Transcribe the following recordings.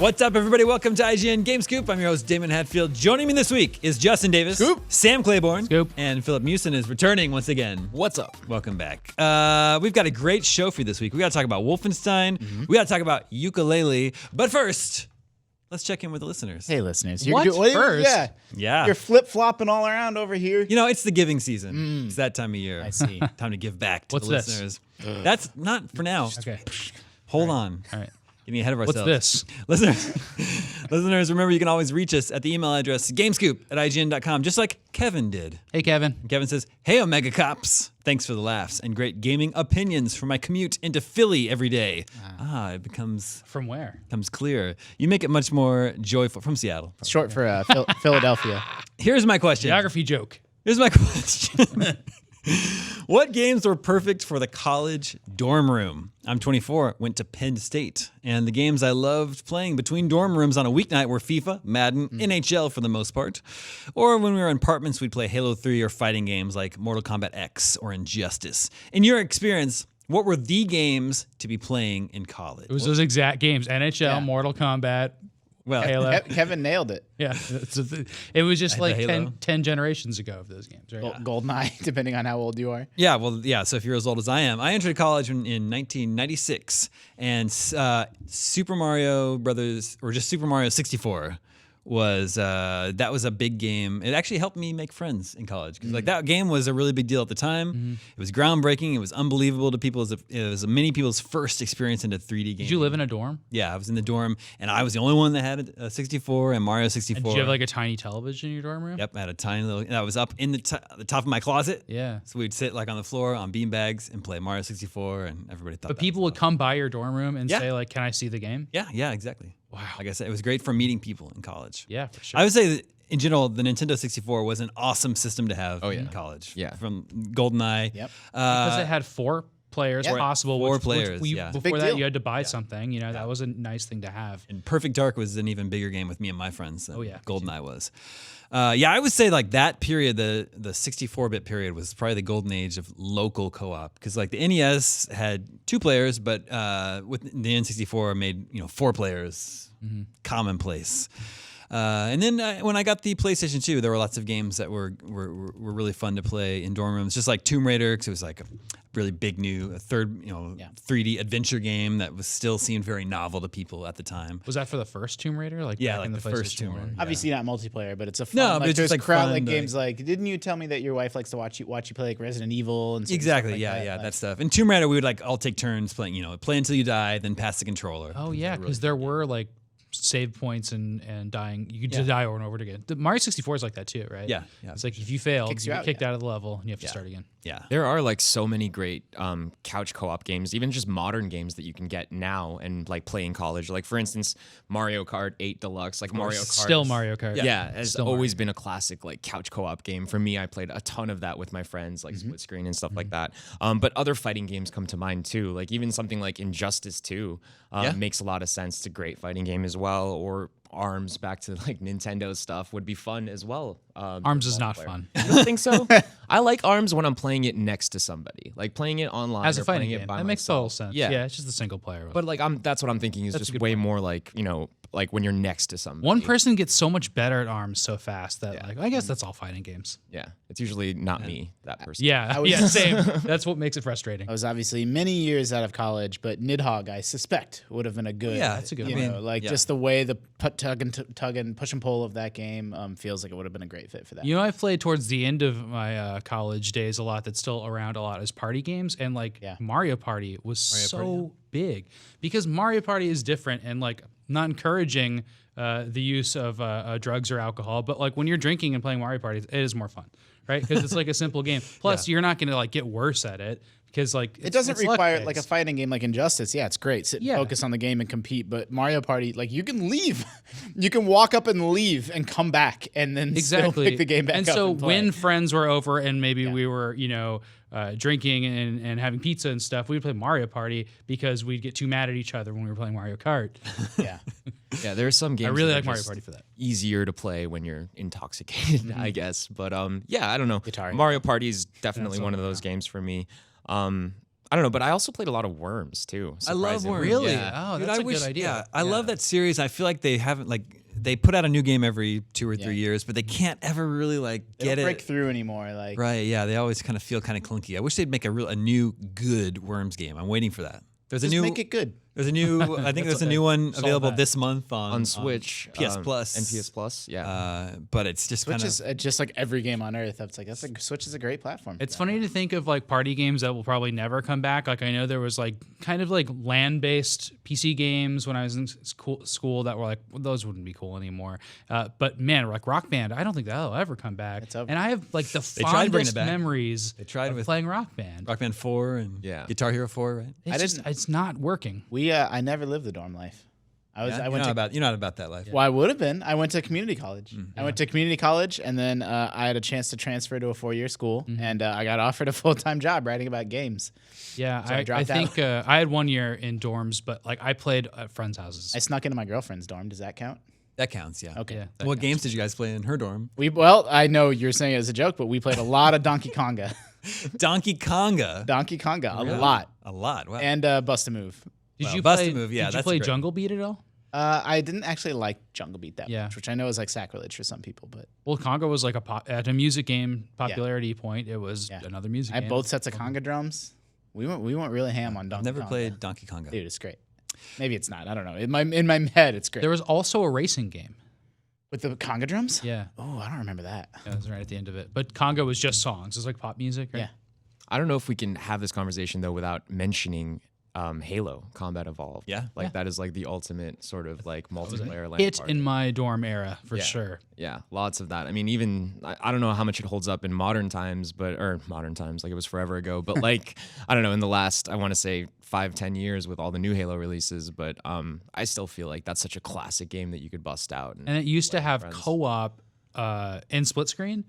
What's up, everybody? Welcome to IGN Game Scoop. I'm your host, Damon Hatfield. Joining me this week is Justin Davis, Scoop. Sam Claiborne, Scoop. and Philip Mewson is returning once again. What's up? Welcome back. We've got a great show for you this week. We got to talk about Wolfenstein. We got to talk about Yooka Laylee. But first, let's check in with the listeners. Hey, listeners. What? First? Yeah. You're flip-flopping all around over here. You know, it's the giving season. It's that time of year. I see. Time to give back to What's the this? listeners. That's not for now. Okay. Hold on. All right. Getting ahead of What's ourselves. this? Listeners, remember you can always reach us at the email address gamescoop@ign.com, just like Kevin did. Hey, Kevin. And Kevin says, "Hey, Omega Cops. Thanks for the laughs and great gaming opinions for my commute into Philly every day." It becomes From where? clear. You make it much more joyful. From Seattle. Short for Philadelphia. Here's my question. Geography joke. Here's my question. What games were perfect for the college dorm room? I'm 24, went to Penn State, and the games I loved playing between dorm rooms on a weeknight were FIFA, Madden, NHL for the most part. Or when we were in apartments, we'd play Halo 3 or fighting games like Mortal Kombat X or Injustice. In your experience, what were the games to be playing in college? It was those exact games. NHL, Yeah. Mortal Kombat, Well, Halo. Kevin nailed it. Yeah. It was just like Halo. 10 generations ago of those games, right? Goldeneye, depending on how old you are. Yeah, so if you're as old as I am, I entered college in 1996, and Super Mario Brothers, or just Super Mario 64, was that was a big game. It actually helped me make friends in college because like that game was a really big deal at the time. It was groundbreaking. It was unbelievable to people. It was many people's first experience into 3D gaming. Did you live in a dorm? Yeah, I was in the dorm, and I was the only one that had a 64 and Mario 64. And did you have like a tiny television in your dorm room? Yep, I had a tiny little. That was up in the top of my closet. Yeah. So we'd sit like on the floor on beanbags and play Mario 64, and everybody thought. But people would come by your dorm room and Yeah. say like, "Can I see the game?" Yeah, exactly. Wow. Like I said, it was great for meeting people in college. Yeah, for sure. I would say that in general, the Nintendo 64 was an awesome system to have in yeah. college. Yeah. From GoldenEye. Yep. Because it had 4 players possible. Four which players, we, yeah. Before Big that, deal. you had to buy something. You know, that was a nice thing to have. And Perfect Dark was an even bigger game with me and my friends than yeah. GoldenEye was. I would say like that period, the 64-bit period was probably the golden age of local co-op because like the NES had 2 players, but with the N64 made 4 players commonplace. And then when I got the PlayStation 2, there were lots of games that were really fun to play in dorm rooms, just like Tomb Raider, because it was like a really big new third 3D adventure game that was still seemed very novel to people at the time. Was that for the first Tomb Raider? Like Yeah, back like in the first PlayStation Tomb 1? Raider. Obviously not multiplayer, but it's a fun. No, but it's there's just like crowd fun like to- games like. Didn't you tell me that your wife likes to watch you play like Resident Evil and certain Exactly, stuff like that? that stuff. In Tomb Raider, we would like all take turns playing, play until you die, then pass the controller. Oh yeah, because there were like save points and dying. You could just die over and over again. The Mario 64 is like that too, right? Yeah. It's like if you fail, Kicks you you get out, kicked out of the level and you have to start again. Yeah. There are like so many great couch co-op games, even just modern games that you can get now and like play in college. Like for instance, Mario Kart 8 Deluxe, like Mario Kart. Still Mario Kart. Yeah, has Still always been a classic like couch co-op game. For me, I played a ton of that with my friends, like split screen and stuff like that. But other fighting games come to mind too. Like even something like Injustice 2 makes a lot of sense. It's a great fighting game as well. Or ARMS, back to like Nintendo stuff, would be fun as well. ARMS is not fun. You don't think so? I like ARMS when I'm playing it next to somebody, like playing it online As a or fighting playing game. it by That makes myself. total sense. Yeah, it's just the single player one. But like that's what I'm thinking is That's a just good way point. more like like when you're next to somebody. one person gets so much better at ARMS so fast that like I guess that's all fighting games. Yeah, it's usually not me, that person. Yeah, yeah, same. That's what makes it frustrating. I was obviously many years out of college, but Nidhogg, I suspect, would have been a good. Yeah, that's a good You one. know, like just the way the tug and push and pull of that game feels like it would have been a great fit for that. You know, I've played towards the end of my college days a lot. That's still around a lot as party games, and like Mario Party was so big because Mario Party is different and like not encouraging the use of drugs or alcohol, but like when you're drinking and playing Mario Party, it is more fun, right? Because it's like a simple game. Plus, you're not going to like get worse at it. Because like It doesn't require luck-based. like a fighting game like Injustice. Yeah, it's great. Sit and focus on the game and compete. But Mario Party, like you can leave, you can walk up and leave and come back and then still pick the game back and up. so and play. when friends were over and maybe we were drinking and having pizza and stuff, we'd play Mario Party because we'd get too mad at each other when we were playing Mario Kart. yeah, Yeah, there are some games I really that like are Mario just Party for that. easier to play when you're intoxicated, I guess. But yeah, I don't know. Guitar. Mario Party is definitely one of those games for me. I don't know, but I also played a lot of Worms too. I love Worms. Really? Yeah. Oh, that's a good idea. Yeah, I love that series. I feel like they haven't they put out a new game every 2 or 3 years, but they can't ever really get break through anymore. Right? Yeah, they always kind of feel kind of clunky. I wish they'd make a new good Worms game. I'm waiting for that. Make it good. There's a new. I think there's a new one available this month on Switch, PS Plus, and PS Plus. Yeah, but it's just Switch is just like every game on Earth. Switch is a great platform. It's funny to think of party games that will probably never come back. Like I know there was kind of LAN-based PC games when I was in school that were those wouldn't be cool anymore. But man, Rock Band, I don't think that'll ever come back. It's over. And I have the fondest memories of playing Rock Band. Rock Band 4 and Guitar Hero 4, right? It's not working. I never lived the dorm life. You're not about that life. Well, I would have been. I went to community college. I went to community college, and then I had a chance to transfer to a 4-year school, and I got offered a full-time job writing about games. Yeah, so I think I had 1 year in dorms, but I played at friends' houses. I snuck into my girlfriend's dorm. Does that count? That counts, yeah. Okay. Yeah, what games did you guys play in her dorm? I know you're saying it as a joke, but we played a lot of Donkey Konga. Donkey Konga, a lot. A lot. Wow. And Bust a Move. Did you Bust play, a Move, yeah. Did you play Jungle Beat at all? I didn't actually like Jungle Beat that much, which I know is sacrilege for some people. But Conga was at a music game popularity point. It was another music game. I have both sets of Conga drums. We went really ham on Donkey Konga. I've never played Donkey Konga. Dude, it's great. Maybe it's not. I don't know. In my head, it's great. There was also a racing game. With the Conga drums? Yeah. Oh, I don't remember that. Yeah, it was right at the end of it. But Conga was just songs. It was pop music, right? Yeah. I don't know if we can have this conversation though without mentioning Halo Combat Evolved. Yeah. That is the ultimate sort of multiplayer LAN hit party. in my dorm era for sure. Yeah, lots of that. I mean, even I don't know how much it holds up in modern times, it was forever ago. But I don't know, in the last, I want to say 5-10 years with all the new Halo releases, but I still feel like that's such a classic game that you could bust out. And it used to have co-op and split screen,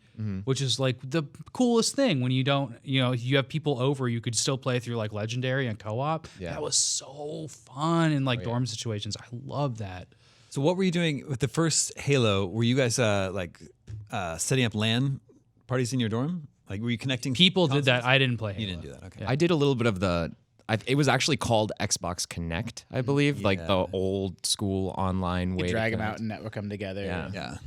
which is the coolest thing when you have people over, you could still play through Legendary and co-op. Yeah. That was so fun in dorm situations. I love that. So what were you doing with the first Halo? Were you guys setting up LAN parties in your dorm? Were you connecting? People did that. I didn't play Halo. You didn't do that. Okay. Yeah. I did a little bit of it was actually called Xbox Connect, I believe, the old school online way. You drag them out and network them together. Yeah.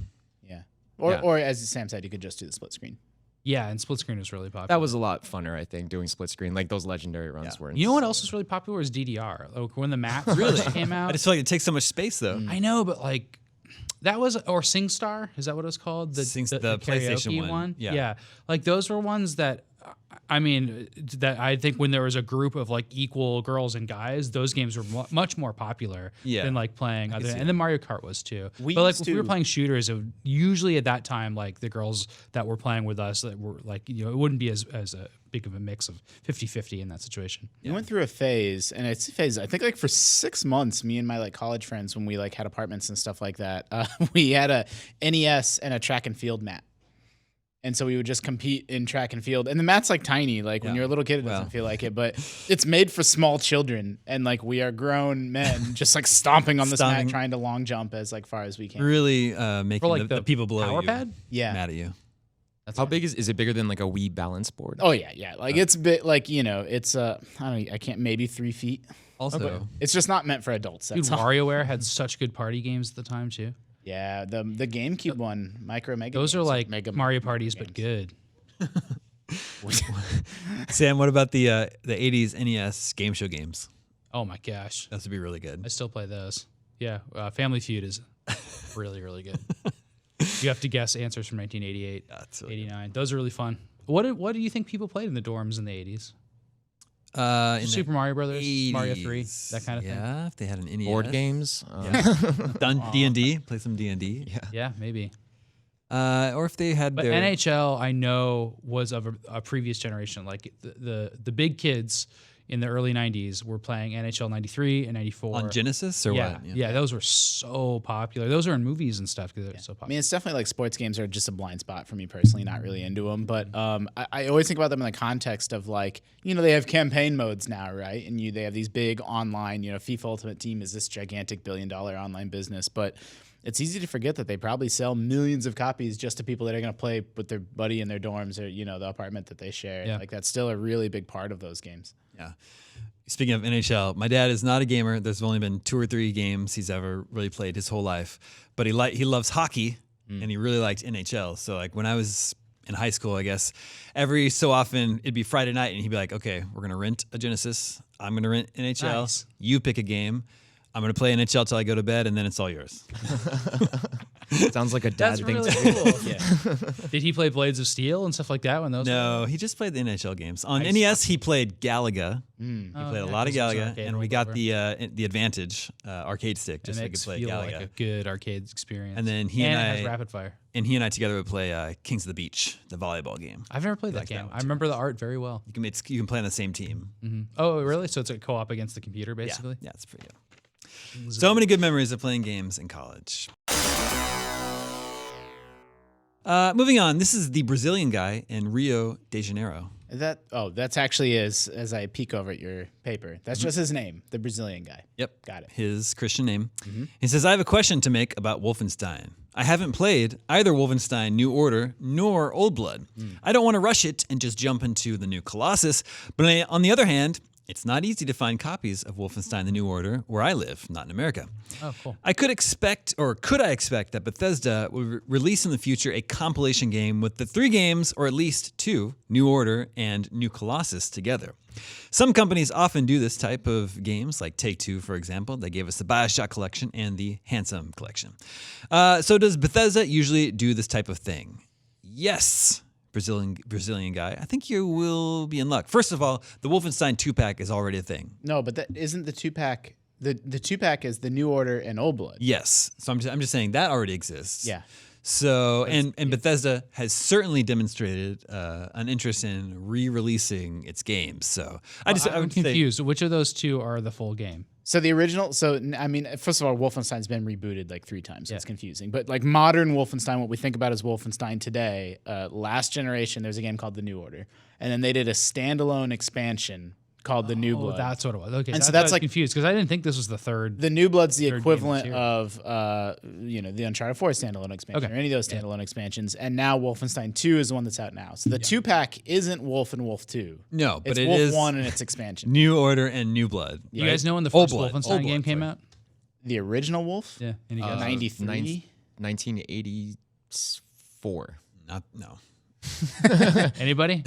Or as Sam said, you could just do the split screen. Yeah, and split screen was really popular. That was a lot funner, I think, doing split screen. Those legendary runs were. You know what else was really popular was DDR. When the maps really came out. I just feel like it takes so much space, though. I know, but that was, or SingStar, is that what it was called? The PlayStation one. Yeah. Those were ones that, that I think when there was a group of equal girls and guys, those games were much more popular than playing other. And then Mario Kart was too. If we were playing shooters, usually at that time, the girls that were playing with us, that were it wouldn't be as a big of a mix of 50-50 in that situation. We went through a phase, and it's a phase. I think for 6 months, me and my college friends, when we had apartments and stuff like that, we had a NES and a track and field mat. And so we would just compete in track and field. And the mat's tiny. When you're a little kid, it doesn't feel like it. But it's made for small children. And we are grown men just stomping on this mat, trying to long jump as far as we can. Really making the people below power you pad? mad at you. How big is it? Bigger than a Wii balance board? Oh, yeah. It's bit it's, I can't, maybe 3 feet. Also, it's just not meant for adults. Dude, WarioWare had such good party games at the time, too. Yeah, the GameCube one, Micro Mega. Those games, are Mega Mario parties, but good. Sam, what about the 80s NES game show games? Oh my gosh, those would be really good. I still play those. Yeah, Family Feud is really, really good. You have to guess answers from 1988, 89. Those are really fun. What do you think people played in the dorms in the 80s? Super Mario Brothers, 80s. Mario 3, that kind of thing. Yeah, if they had an NES. Board games. D&D, play some D&D. Yeah, maybe. Or if they had their NHL, I know was of a previous generation. The big kids in the early 90s were playing NHL 93 and 94. On Genesis or what? Yeah, those were so popular. Those are in movies and stuff because they're so popular. It's definitely sports games are just a blind spot for me personally, not really into them. But I always think about them in the context of they have campaign modes now, right? And they have these big online, FIFA Ultimate Team is this gigantic $1 billion online business. But it's easy to forget that they probably sell millions of copies just to people that are going to play with their buddy in their dorms or, the apartment that they share. Yeah. Like, that's still a really big part of those games. Yeah. Speaking of NHL, my dad is not a gamer. There's only been 2 or 3 games he's ever really played his whole life, but he loves hockey and he really liked NHL. So like when I was in high school, I guess every so often it'd be Friday night and he'd be like, okay, we're going to rent a Genesis. I'm going to rent NHL. Nice. You pick a game. I'm going to play NHL till I go to bed and then it's all yours. Sounds like a dad That's thing really to do. cool. Yeah. Did he play Blades of Steel and stuff like that when those? No, he just played the NHL games. On NES, he played Galaga. He played a lot of Galaga, and we got the Advantage arcade stick just so we could play feel Galaga. like a good arcade experience. And then it has rapid fire. And he and I together would play Kings of the Beach, the volleyball game. I've never played that liked that game. one I too. remember the art very well. You can play on the same team. Oh, really? So it's a co-op against the computer, basically. Yeah, it's pretty good. So many good memories of playing games in college. Moving on, this is the Brazilian guy in Rio de Janeiro. That's actually as I peek over at your paper. That's just his name, the Brazilian guy. Yep. Got it. His Christian name. He says, I have a question to make about Wolfenstein. I haven't played either Wolfenstein New Order nor Old Blood. I don't want to rush it and just jump into the new Colossus, but on the other hand, it's not easy to find copies of Wolfenstein The New Order where I live, not in America. Oh, cool. Could I expect that Bethesda would release in the future a compilation game with the 3 games, or at least 2, New Order and New Colossus together? Some companies often do this type of games, like Take-Two, for example. They gave us the BioShock collection and the Handsome collection. So does Bethesda usually do this type of thing? Yes. Brazilian guy, I think you will be in luck. First of all, the Wolfenstein 2-pack is already a thing. No, but that isn't the 2-pack. The 2-pack is the New Order and Old Blood. Yes. So I'm just saying that already exists. Yeah. So, and Bethesda has certainly demonstrated an interest in re-releasing its games. So I'm would say, confused. Which of those 2 are the full game? So the original, first of all, Wolfenstein's been rebooted like 3 times, so it's confusing. But like modern Wolfenstein, what we think about as Wolfenstein today, last generation, there's a game called The New Order. And then they did a standalone expansion called The New Blood. Oh, that's what it was. Okay, And so that's that's like confused because I didn't think this was the third. The New Blood's the third equivalent game of the Uncharted 4 standalone expansion Okay. or any of those standalone expansions. And now Wolfenstein 2 is the one that's out now. So the 2-pack isn't Wolf and Wolf 2. No, but it's it Wolf is 1 and its expansion. New Order and New Blood. You right? guys know when the Old first Blood. Wolfenstein Old game Blood, came sorry. out? The original Wolf? Yeah. Any guys? 93? 1984. No. Anybody?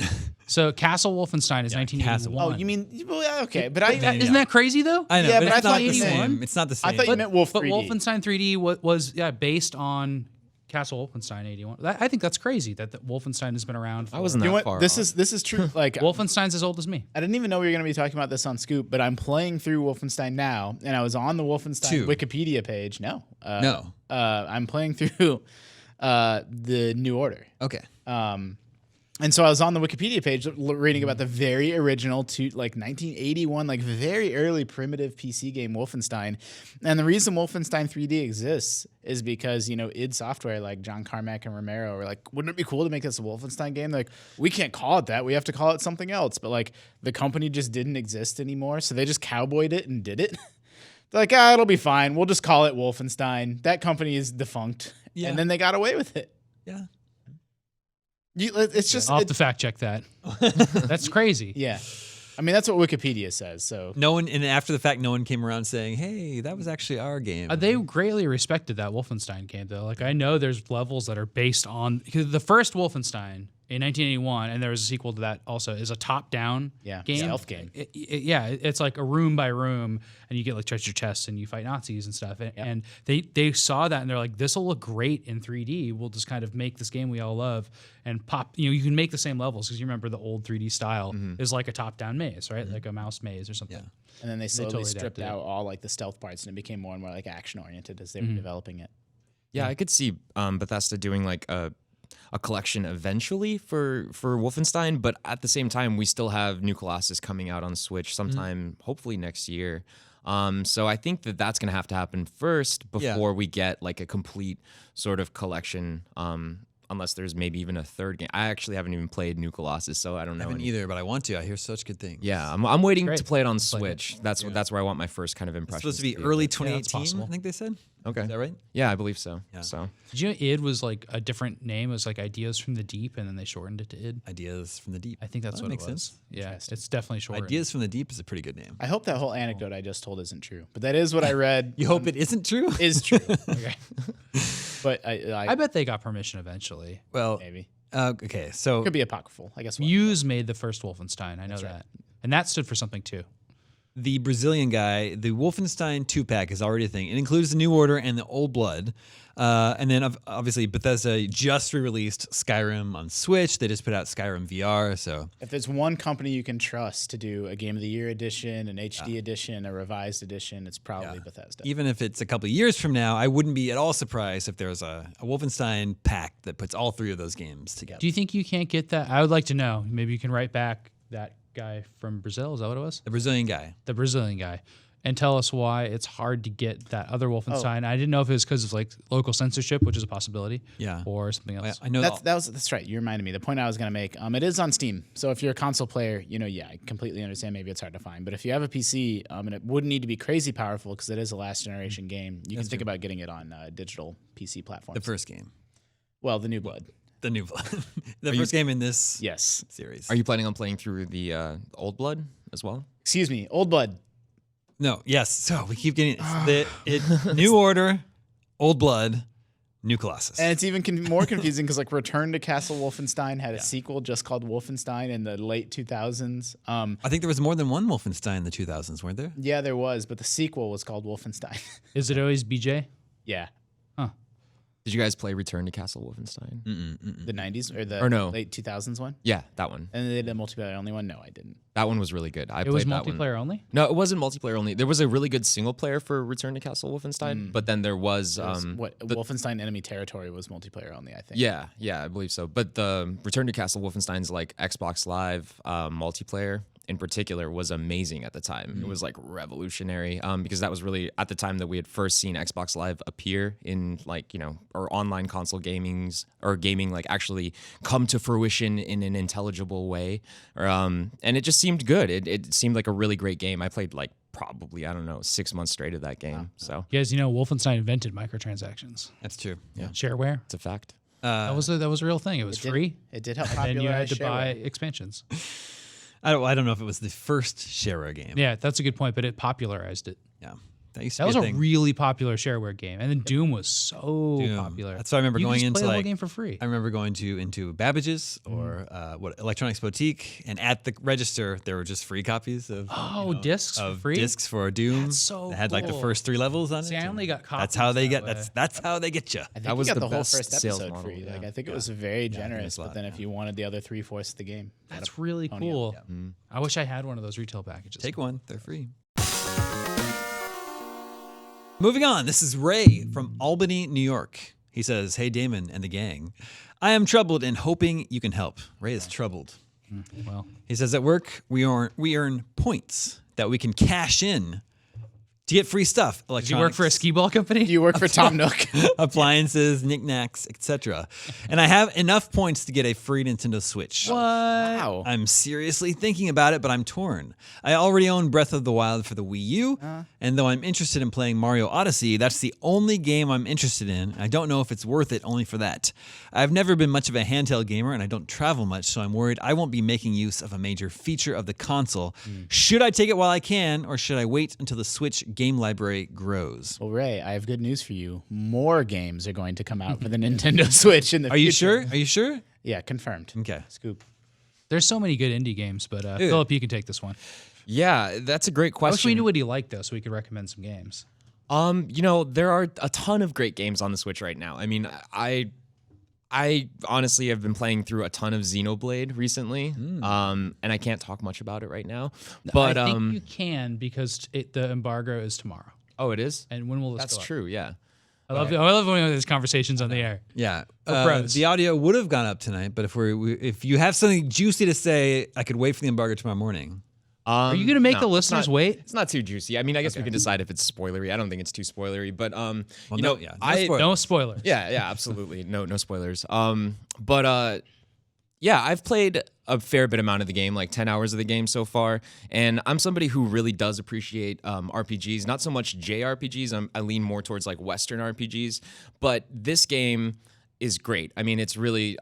So Castle Wolfenstein is 1981. Oh, you mean, well, yeah, okay. But Isn't that crazy though? I know, Yeah, but but I it's thought not the 81. same. It's not the same. I thought you meant Wolf 3D. But Wolfenstein 3D was based on Castle Wolfenstein 81. I think that's crazy that Wolfenstein has been around. I wasn't You know that what? far This off. is true. Like Wolfenstein's as old as me. I didn't even know we were going to be talking about this on Scoop, but I'm playing through Wolfenstein now, and I was on the Wolfenstein 2. Wikipedia page. No. No. I'm playing through the New Order. Okay. And so I was on the Wikipedia page reading about the very original 1981, like very early primitive PC game Wolfenstein. And the reason Wolfenstein 3D exists is because, id Software, like John Carmack and Romero were like, wouldn't it be cool to make this a Wolfenstein game? Like, we can't call it that. We have to call it something else. But like the company just didn't exist anymore. So they just cowboyed it and did it. They're like, it'll be fine. We'll just call it Wolfenstein. That company is defunct. Yeah. And then they got away with it. Yeah. It's just I'll have to fact check that. That's crazy. yeah. I mean, that's what Wikipedia says. So No one, and after the fact, no one came around saying, "Hey, that was actually our game." They greatly respected that Wolfenstein game, though. Like, I know there's levels that are based on because the first Wolfenstein in 1981, and there was a sequel to that also, is a top-down game. Stealth game. It's like a room by room, and you get like treasure chests, and you fight Nazis and stuff. And they saw that, and they're like, "This will look great in 3D. We'll just kind of make this game we all love and pop. You can make the same levels because you remember the old 3D style is like a top-down maze, right? Like a mouse maze or something." Yeah. And then they slowly totally stripped adapted it. out all like the stealth parts, and it became more and more like action oriented as they were developing it. Yeah, I could see Bethesda doing like a collection eventually for Wolfenstein, but at the same time, we still have New Colossus coming out on Switch sometime, hopefully next year. So I think that's going to have to happen first before we get like a complete sort of collection unless there's maybe even a third game. I actually haven't even played New Colossus, so I don't know. I haven't either, but I want to. I hear such good things. Yeah, I'm waiting to play it on Switch. That's where I want my first kind of impression. It's supposed to be early 2018, I think they said. Okay. Is that right? Yeah, I believe so. Yeah. So Did you know id was like a different name? It was like Ideas from the Deep, and then they shortened it to id. Ideas from the Deep. I think that's That what makes it was. sense. Yeah, it's definitely shortened. Ideas from the Deep is a pretty good name. I hope that whole anecdote I just told isn't true, but that is what I read. You hope it isn't true? is true. Okay. But I bet they got permission eventually. Well, maybe okay, so could be apocryphal. I guess. Muse made the first Wolfenstein. I know that, and that stood for something too. the Brazilian guy, the Wolfenstein 2-pack is already a thing. It includes the New Order and the Old Blood. And then obviously Bethesda just re-released Skyrim on Switch. They just put out Skyrim VR. So if there's one company you can trust to do a Game of the Year edition, an HD edition, a revised edition, it's probably Bethesda. even if it's a couple of years from now, I wouldn't be at all surprised if there's a Wolfenstein pack that puts all three of those games together. Do you think you can't get that? I would like to know. Maybe you can write back that guy from Brazil. Is that what it was? The Brazilian guy. The Brazilian guy. And tell us why it's hard to get that other Wolfenstein. I didn't know if it was because of like local censorship, which is a possibility, or something else. I know that's right. You reminded me. The point I was going to make. It is on Steam. So if you're a console player, I completely understand. Maybe it's hard to find. But if you have a PC, and it wouldn't need to be crazy powerful because it is a last generation game, you can think about getting it on digital PC platforms. the first game. Well, the New Blood. The New Blood. The first game in this Yes. series. Are you planning on playing through the Old Blood as well? Excuse me. Old Blood. No, yes. So we keep getting New Order, Old Blood, New Colossus. And it's even more confusing because like Return to Castle Wolfenstein had a sequel just called Wolfenstein in the late 2000s. I think there was more than one Wolfenstein in the 2000s, weren't there? Yeah, there was, but the sequel was called Wolfenstein. Is it always BJ? Yeah. Did you guys play Return to Castle Wolfenstein? The 90s or the late 2000s one? Yeah, that one. And they did a multiplayer only one? No, I didn't. That one was really good. I It played was that one. multiplayer only? No, it wasn't multiplayer only. There was a really good single player for Return to Castle Wolfenstein, but then there was Wolfenstein Enemy Territory was multiplayer only, I think. Yeah, I believe so. But the Return to Castle Wolfenstein's like Xbox Live multiplayer in particular was amazing at the time. It was like revolutionary because that was really at the time that we had first seen Xbox Live appear in or online console gaming like actually come to fruition in an intelligible way. And it just seemed good. It seemed like a really great game. I played like probably, 6 months straight of that game. So You guys, Wolfenstein invented microtransactions. That's true. yeah, Shareware. it's a fact. That was a real thing. It was free. It did help And popularize you had to shareware. buy expansions. I don't know if it was the first shareware game. Yeah, that's a good point, but it popularized it. Yeah. That used to That be was a a thing. really popular shareware game. And then Doom was so Doom. popular. That's why I remember you going just into play the whole like game for free. I remember going into Babbage's or Electronics Boutique, and at the register there were just free copies of discs for free? discs for Doom. That's so that had like the cool. first 3 levels on See, it. I only got That's copies how they that get. way. That's how they get you. I think That was you got the the whole best first sales episode model, free. yeah. Like I think it was very generous, a lot, but then if you wanted the other 3/4 of the game, That's really cool. I wish I had one of those retail packages. Take one; they're free. Moving on, this is Ray from Albany, New York. He says, "Hey Damon and the gang, I am troubled and hoping you can help." Ray is troubled. Well, He says, "At work, we earn points that we can cash in to get free stuff. do you work for a skee ball company? Do you work for Tom Nook? appliances, knickknacks, etc. And I have enough points to get a free Nintendo Switch. What? Wow. I'm seriously thinking about it, but I'm torn. I already own Breath of the Wild for the Wii U, and though I'm interested in playing Mario Odyssey, that's the only game I'm interested in. I don't know if it's worth it only for that. I've never been much of a handheld gamer, and I don't travel much, so I'm worried I won't be making use of a major feature of the console. Should I take it while I can, or should I wait until the Switch game library grows?" Well, Ray, I have good news for you. More games are going to come out for the Nintendo Switch in the Are you future. sure? Are you sure? Yeah, confirmed. Okay. Scoop. There's so many good indie games, but Philip, you can take this one. Yeah, that's a great I wish we question. knew what he liked, though, so we could recommend some games. There are a ton of great games on the Switch right now. I mean, I honestly have been playing through a ton of Xenoblade recently, and I can't talk much about it right now. But I think you can because the embargo is tomorrow. oh, it is. And when will this That's go up? true. Yeah. I love when we have these conversations on the air. Yeah, pros. the audio would have gone up tonight, but if you have something juicy to say, I could wait for the embargo tomorrow morning. Are you going to make the it's listeners not- wait? It's not too juicy. I mean, I guess we can decide if it's spoilery. I don't think it's too spoilery, but you know, No spoilers. yeah, absolutely, no spoilers. Yeah, I've played a fair bit amount of the game, like 10 hours of the game so far, and I'm somebody who really does appreciate RPGs, not so much JRPGs. I lean more towards like Western RPGs, but this game is great. I mean, it's really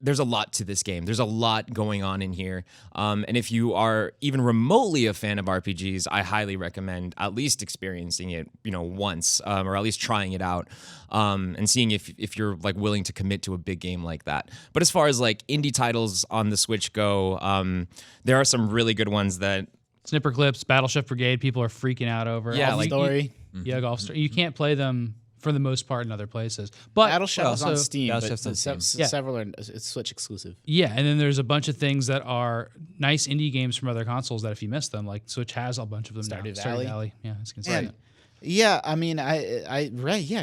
there's a lot to this game. There's a lot going on in here. And if you are even remotely a fan of RPGs, I highly recommend at least experiencing it, once, or at least trying it out, and seeing if you're like willing to commit to a big game like that. But as far as like indie titles on the Switch go, there are some really good ones that Snipper Clips, Battleship Brigade, people are freaking out over. Golf Like, Story. Yeah, Golf Story. You can't play them for the most part in other places. But Battleship is on also- Steam, Battleship's but on Steam. several are it's Switch exclusive. Yeah, and then there's a bunch of things that are nice indie games from other consoles that if you miss them, like Switch has a bunch of them now. Stardew Valley. Yeah, I was gonna say Man, that. yeah, I mean,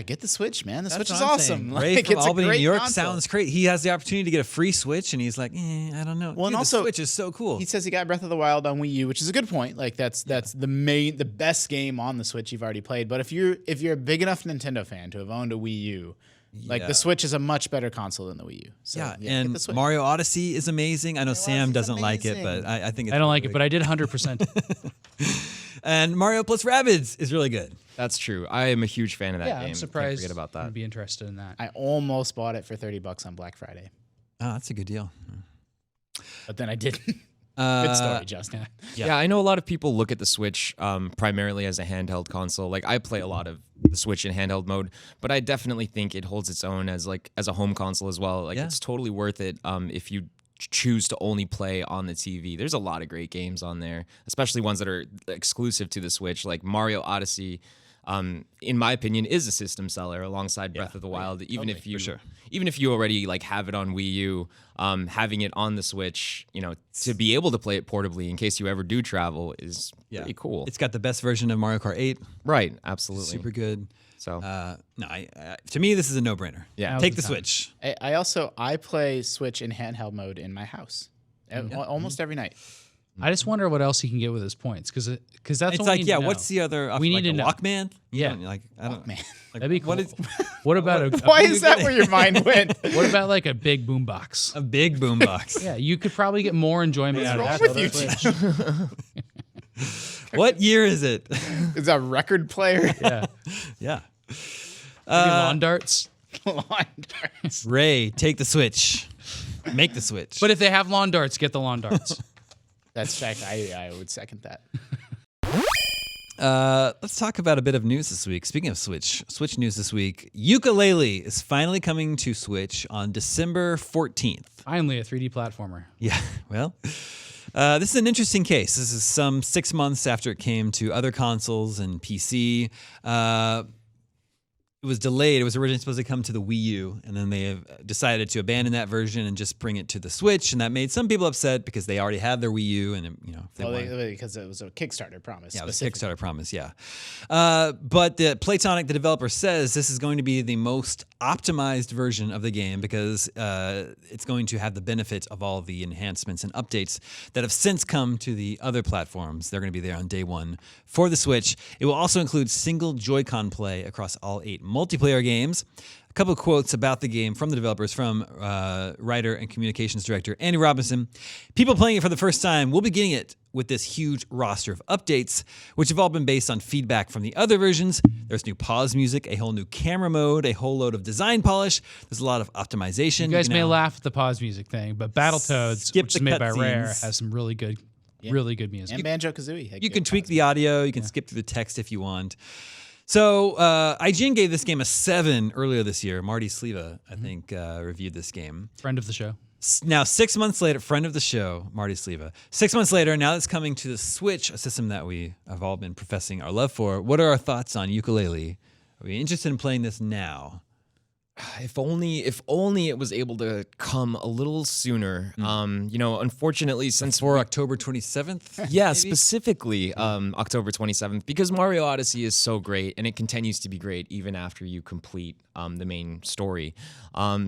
get the Switch, man. The Switch is what I'm awesome. saying. Ray Like, from it's a Albany, great New York console. sounds great. He has the opportunity to get a free Switch, and he's like, I don't know. Well, and Dude, also- the Switch is so cool. He says he got Breath of the Wild on Wii U, which is a good point. Like that's the best game on the Switch you've already played. But if you're a big enough Nintendo fan to have owned a Wii U, like Yeah. the Switch is a much better console than the Wii U. So, Yeah, get and the Switch. Mario Odyssey is amazing. I know Sam Odyssey's doesn't like it, amazing. but I think it's I don't really like it, but I did 100%. And Mario plus Rabbids is really good. that's true. I am a huge fan of that Yeah, game. I'm surprised. Can't forget about that. I'd be interested in that. I almost bought it for $30 on Black Friday, Oh, that's a good deal. but then I didn't. Good story, Justin. Yeah, I know a lot of people look at the Switch primarily as a handheld console. Like I play a lot of the Switch in handheld mode, but I definitely think it holds its own as a home console as well. Like it's totally worth it if you choose to only play on the TV. There's a lot of great games on there, especially ones that are exclusive to the Switch, like Mario Odyssey. In my opinion, is a system seller alongside Breath of the Wild. Even if you already like have it on Wii U, having it on the Switch, to be able to play it portably in case you ever do travel is pretty cool. It's got the best version of Mario Kart 8. Right, absolutely. Super good. So To me, this is a no-brainer. Yeah. Take the Switch. I play Switch in handheld mode in my house almost every night. I just wonder what else he can get with his points because that's It's what we like, need yeah, to know. what's the other option? We need like to a know. Walkman? Yeah. Like, I don't Man, That'd be cool. What is What about a why is that where your mind went? what about like a big boombox? a big boombox? Yeah, you could probably get more enjoyment out of wrong that. with you, Switch. What year is it? Is that a record player? Yeah, Yeah. maybe lawn darts. Lawn darts. Ray, take the Switch. Make the Switch. But if they have lawn darts, get the lawn darts. That's fact. I would second that. Let's talk about a bit of news this week. Speaking of Switch news this week, Yooka Laylee is finally coming to Switch on December 14th. Finally, a 3D platformer. Yeah, well, this is an interesting case. This is some 6 months after it came to other consoles and PC. It was delayed. It was originally supposed to come to the Wii U, and then they have decided to abandon that version and just bring it to the Switch, and that made some people upset because they already have their Wii U, and if they wanted, Because it was a Kickstarter promise. yeah, it was a specifically. Kickstarter promise, yeah. But the Platonic, the developer, says this is going to be the most optimized version of the game because it's going to have the benefit of all the enhancements and updates that have since come to the other platforms. They're going to be there on day one for the Switch. It will also include single Joy-Con play across all 8 multiplayer games. A couple of quotes about the game from the developers, from writer and communications director Andy Robinson. People playing it for the first time will be getting it with this huge roster of updates, which have all been based on feedback from the other versions. There's new pause music, a whole new camera mode, a whole load of design polish. There's a lot of optimization. You guys may laugh at the pause music thing, but Battletoads, Skip which the is made by Rare, cutscenes. has some really good music. And Banjo-Kazooie. You can tweak the audio. You can skip through the text if you want. So IGN gave this game a 7 earlier this year. Marty Sleva, I think, reviewed this game. Friend of the show. Now, 6 months later, friend of the show, Marty Sleva. 6 months later, now it's coming to the Switch, a system that we have all been professing our love for. What are our thoughts on Yooka Laylee? Are we interested in playing this now? If only it was able to come a little sooner. Unfortunately, since For October 27th? yeah, specifically October 27th, because Mario Odyssey is so great and it continues to be great even after you complete the main story.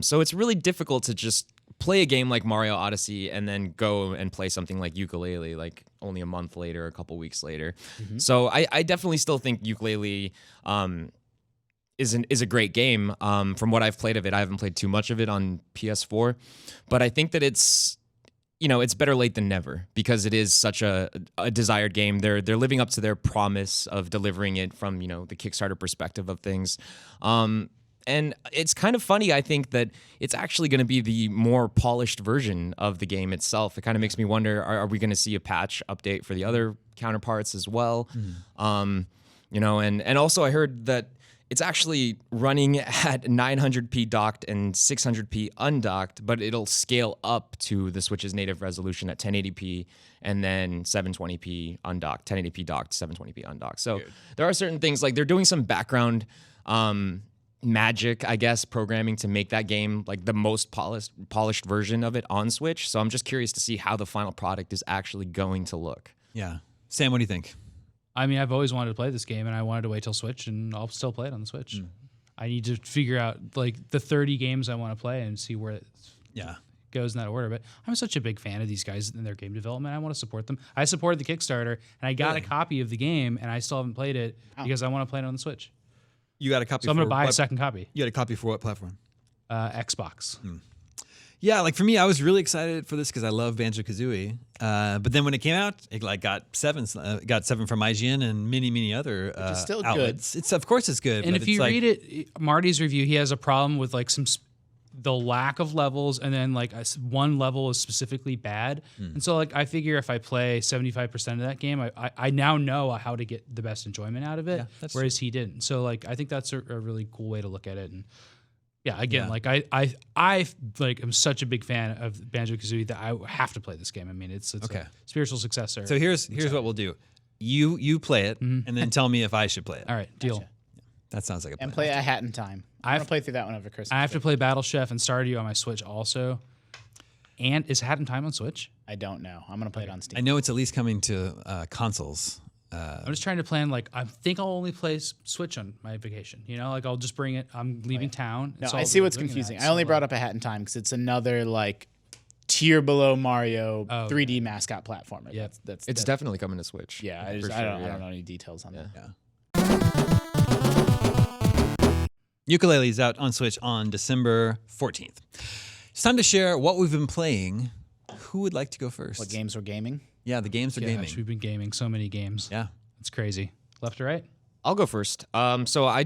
So it's really difficult to just play a game like Mario Odyssey and then go and play something like Yooka Laylee like only a month later, a couple weeks later. So I definitely still think Yooka Laylee is a great game. From what I've played of it, I haven't played too much of it on PS4, but I think that it's better late than never because it is such a desired game. They're living up to their promise of delivering it from the Kickstarter perspective of things. And it's kind of funny, I think, that it's actually going to be the more polished version of the game itself. It kind of makes me wonder, are we going to see a patch update for the other counterparts as well? And also I heard that it's actually running at 900p docked and 600p undocked, but it'll scale up to the Switch's native resolution at 1080p and then 720p undocked, 1080p docked, 720p undocked. So there are certain things, like they're doing some background magic, I guess, programming to make that game like the most polished version of it on Switch. So I'm just curious to see how the final product is actually going to look. Yeah. Sam, what do you think? I mean, I've always wanted to play this game, and I wanted to wait till Switch, and I'll still play it on the Switch. I need to figure out like the 30 games I want to play and see where it goes in that order. But I'm such a big fan of these guys and their game development. I want to support them. I supported the Kickstarter, and I got a copy of the game, and I still haven't played it because I want to play it on the Switch. You got a copy. So I'm going to buy a second copy. You got a copy for what platform? Xbox. Yeah, like for me, I was really excited for this because I love Banjo-Kazooie. But then when it came out, it like got 7 from IGN and many other Which is still outlets. It's of course it's good. And but if you like, read it, Marty's review, he has a problem with like the lack of levels, and then like one level is specifically bad. And so like I figure if I play 75% of that game, I now know how to get the best enjoyment out of it, whereas he didn't. So like I think that's a really cool way to look at it. And yeah, again, like I like am such a big fan of Banjo-Kazooie that I have to play this game. I mean, it's a spiritual successor. So here's what we'll do. You play it, and then tell me if I should play it. All right, deal. Gotcha. That sounds like a plan. And play A Hat in Time. I want to play through that one over Christmas. I have to play Battle Chef and Stardew on my Switch also. And is Hat in Time on Switch? I don't know. I'm going to play it on Steam. I know it's at least coming to consoles. I'm just trying to plan, like, I think I'll only play Switch on my vacation. Like, I'll just bring it. I'm leaving town. No, I see what's confusing. I only brought up A Hat in Time because it's another, like, tier below Mario 3D mascot platformer. Yeah. That's definitely coming to Switch. Yeah, I don't know any details on that. Yeah. Yooka Laylee is out on Switch on December 14th. It's time to share what we've been playing. Who would like to go first? What games we're gaming? Yeah, the games are gaming. We've been gaming so many games. Yeah. It's crazy. Left or right? I'll go first. So I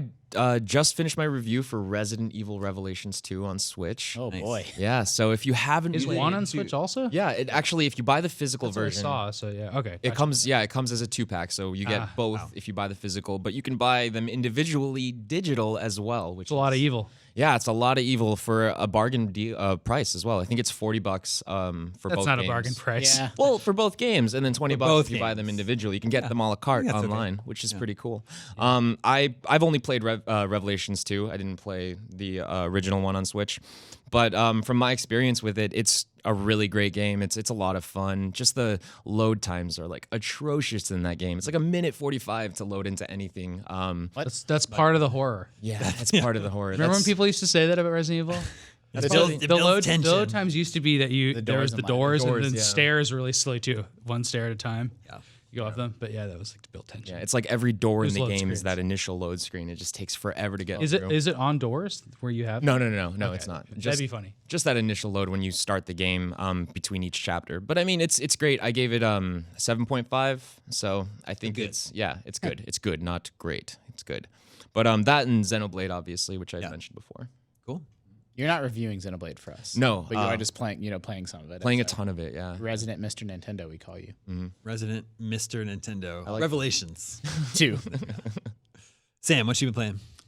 just finished my review for Resident Evil Revelations 2 on Switch. Oh, boy. Yeah, so if you haven't... Is one on Switch also? Yeah, it actually, if you buy the physical version... I saw, so yeah, okay. It comes as a 2-pack, so you get both if you buy the physical, but you can buy them individually digital as well, which It's a lot of evil. Yeah, it's a lot of evil for a bargain price as well. I think it's $40 for both games. That's not a bargain price. Yeah. Well, for both games, and then $20 if you buy them games. individually. You can get them a la carte that's online, which is pretty cool. I've only played Revelations 2. I didn't play the original one on Switch, but from my experience with it, it's a really great game. It's a lot of fun. Just the load times are like atrocious in that game. It's like 1:45 to load into anything. That's part of the horror. Yeah, that's part of the horror. Remember when people used to say that about Resident Evil? The load times used to be that there was the doors and then stairs really slowly too. One stair at a time. Yeah. You go off them, but yeah, that was like to build tension. Yeah, it's like every door in the load game screens. is that initial load screen. It just takes forever to get Is through. it on doors where you have? No, it's not. That'd be funny. Just that initial load when you start the game between each chapter. But I mean, it's great. I gave it 7.5, so I think it's good. It's good, not great. It's good. But that and Xenoblade, obviously, which I mentioned before. Cool. You're not reviewing Xenoblade for us. No, But you are just playing some of it. Playing a ton of it, yeah. Resident Mr. Nintendo, we call you. Resident Mr. Nintendo. Revelations. 2. Sam, what you been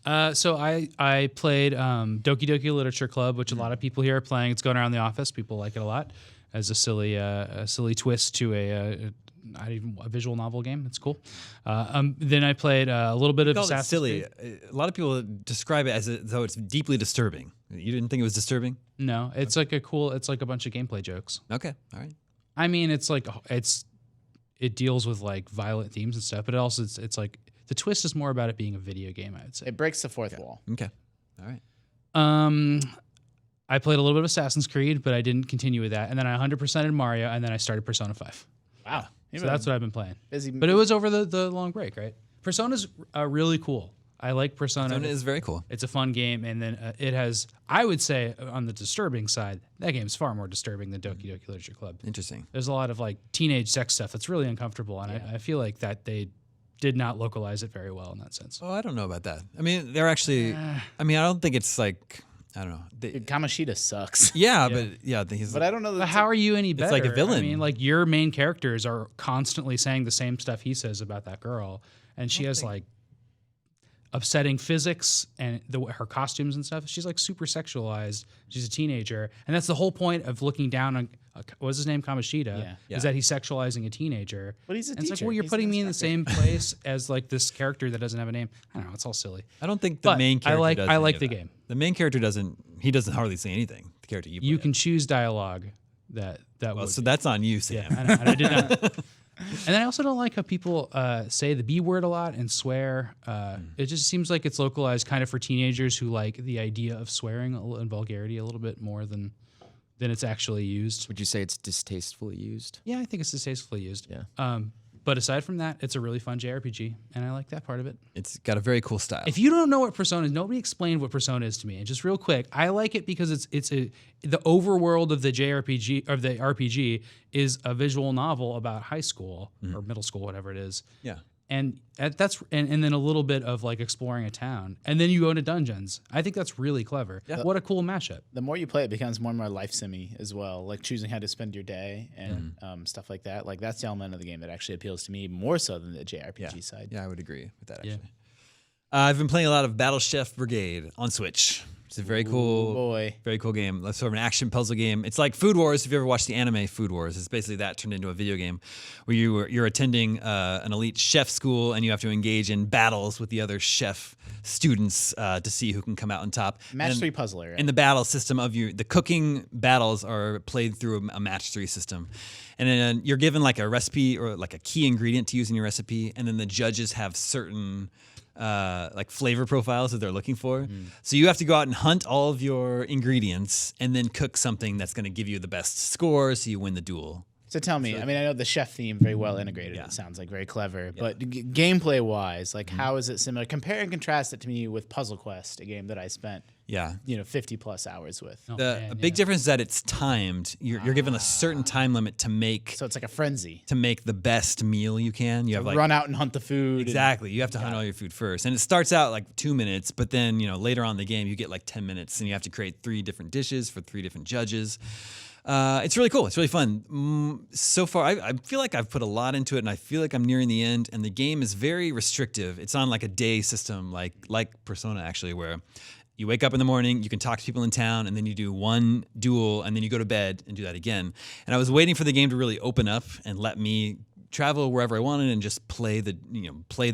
playing? So I played Doki Doki Literature Club, which a lot of people here are playing. It's going around the office. People like it a lot as a silly twist to a visual novel game. It's cool. Then I played a little bit of Assassin's silly. Creed. A lot of people describe it as though it's deeply disturbing. You didn't think it was disturbing? No, it's like it's like a bunch of gameplay jokes. Okay, all right. I mean, it deals with like violent themes and stuff, but it's like the twist is more about it being a video game, I would say. It breaks the fourth wall. Okay, all right. I played a little bit of Assassin's Creed, but I didn't continue with that. And then I 100%ed Mario, and then I started Persona 5. Wow. So that's what I've been playing. Busy. But it was over the long break, right? Persona's really cool. I like Persona. Persona is very cool. It's a fun game, and then it has, I would say, on the disturbing side, that game's far more disturbing than Doki Doki Literature Club. Interesting. There's a lot of like teenage sex stuff that's really uncomfortable, and I feel like that they did not localize it very well in that sense. Oh, I don't know about that. I mean, they're actually. I mean, I don't think it's like. I don't know. Dude, Kamoshida sucks. Yeah, but he's. But I don't know. But how are you any better? like a villain. I mean, like your main characters are constantly saying the same stuff he says about that girl, and she has like upsetting physics and her costumes and stuff. She's like super sexualized. She's a teenager, and that's the whole point of looking down on what's his name, Kamoshida, is that he's sexualizing a teenager. But he's a and teacher. It's like, well, you're He's putting an me in the instructor. same place as like this character that doesn't have a name. I don't know. It's all silly. I don't think the But main character. I like does the any of game. that. The main character doesn't. He doesn't hardly say anything. The character you play. You can choose dialogue that Well, would. so that's on you, Sam. Yeah, I know, and I did not. And I also don't like how people say the B word a lot and swear. It just seems like it's localized kind of for teenagers who like the idea of swearing and vulgarity a little bit more than it's actually used. Would you say it's distastefully used? Yeah, I think it's distastefully used. Yeah. But aside from that, it's a really fun JRPG, and I like that part of it. It's got a very cool style. If you don't know what Persona is, nobody explained what Persona is to me. And just real quick, I like it because it's the overworld of the JRPG of the RPG is a visual novel about high school or middle school, whatever it is. Yeah. And that's and then a little bit of like exploring a town, and then you go into dungeons. I think that's really clever. Yeah. What a cool mashup. The more you play, it becomes more and more life simmy as well, like choosing how to spend your day and stuff like that. Like that's the element of the game that actually appeals to me more so than the JRPG side. Yeah, I would agree with that actually. I've been playing a lot of Battleship Brigade on Switch. It's a very cool, very cool game. That's sort of an action puzzle game. It's like Food Wars. If you ever watched the anime Food Wars, it's basically that turned into a video game where you're attending an elite chef school and you have to engage in battles with the other chef students to see who can come out on top. Match 3 puzzle area. In the battle system of the cooking battles are played through a match 3 system. And then you're given like a recipe or like a key ingredient to use in your recipe, and then the judges have certain like flavor profiles that they're looking for. So you have to go out and hunt all of your ingredients and then cook something that's going to give you the best score so you win the duel. So tell me, I mean, I know the chef theme very well integrated. It sounds like very clever, but gameplay wise, like how is it similar? Compare and contrast it to me with Puzzle Quest, a game that I spent 50 plus hours with. A big difference is that it's timed. You're given a certain time limit to make. So it's like a frenzy. To make the best meal you can. You have like run out and hunt the food. Exactly. You have to hunt all your food first. And it starts out like 2 minutes, but then, later on in the game you get like 10 minutes and you have to create 3 different dishes for 3 different judges. It's really cool. It's really fun. So far, I feel like I've put a lot into it, and I feel like I'm nearing the end. And the game is very restrictive. It's on like a day system, like Persona actually, where you wake up in the morning, you can talk to people in town, and then you do one duel, and then you go to bed and do that again. And I was waiting for the game to really open up and let me travel wherever I wanted and just play the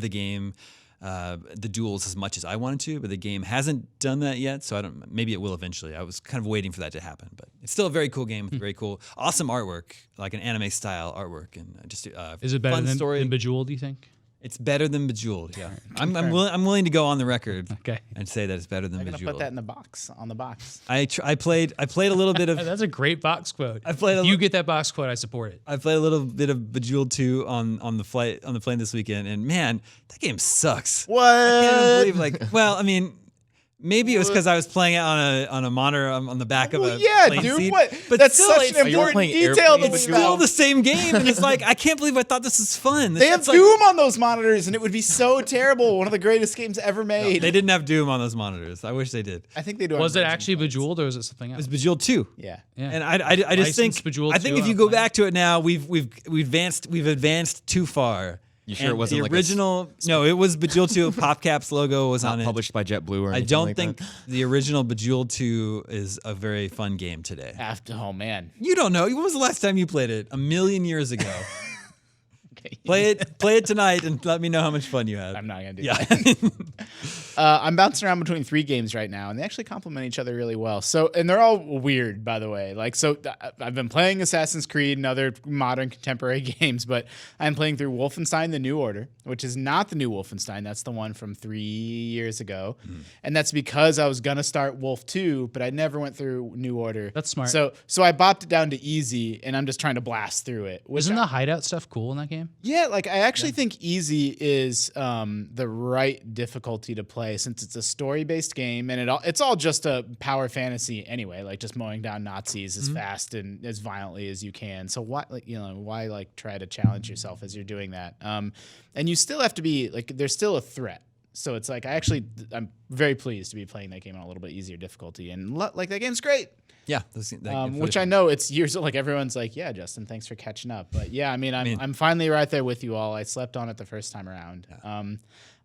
game. The duels as much as I wanted to, but the game hasn't done that yet, so I don't. Maybe it will eventually. I was kind of waiting for that to happen, but it's still a very cool game with very cool, awesome artwork, like an anime style artwork, and just is it better fun story. than Bejeweled? Do you think? It's better than Bejeweled. Yeah, I'm willing to go on the record and say that it's better than I'm Bejeweled. gonna put that in the box on the box. I played a little bit of. That's a great box quote. You get that box quote, I support it. I played a little bit of Bejeweled 2 on the plane this weekend, and man, that game sucks. What? I can't believe I mean. Maybe it was because I was playing it on a monitor on the back of a plane dude. seat. What? But That's still, such an important detail. It's still the same game, and it's like I can't believe I thought this was fun. They have Doom on those monitors, and it would be so terrible. One of the greatest games ever made. No, they didn't have Doom on those monitors. I wish they did. I think they do. Was it actually Bejeweled, or was it something else? It was Bejeweled 2. Yeah. And I just think Bejeweled I think 2 if you go back to it now, we've advanced too far. You sure it wasn't the like original? No, it was Bejeweled 2. PopCap's logo was on it. Published by JetBlue or anything I don't like think that? the original Bejeweled 2 is a very fun game today. Oh man. You don't know. When was the last time you played it? A million years ago. Play it tonight and let me know how much fun you had. I'm not gonna do that. I'm bouncing around between 3 games right now, and they actually complement each other really well. So, and they're all weird, by the way. Like, so I've been playing Assassin's Creed and other modern contemporary games, but I'm playing through Wolfenstein: The New Order, which is not the new Wolfenstein. That's the one from 3 years ago, and that's because I was gonna start Wolf 2, but I never went through New Order. That's smart. So I bopped it down to easy, and I'm just trying to blast through it. Isn't the hideout stuff cool in that game? Yeah, like I actually think easy is the right difficulty to play since it's a story-based game and it's all just a power fantasy anyway, like just mowing down Nazis as fast and as violently as you can. So why try to challenge yourself as you're doing that? And you still have to be like there's still a threat. So it's like I'm very pleased to be playing that game on a little bit easier difficulty and like that game's great. Yeah, which I know it's years old. Like everyone's like, yeah, Justin, thanks for catching up. But yeah, I'm finally right there with you all. I slept on it the first time around. Yeah.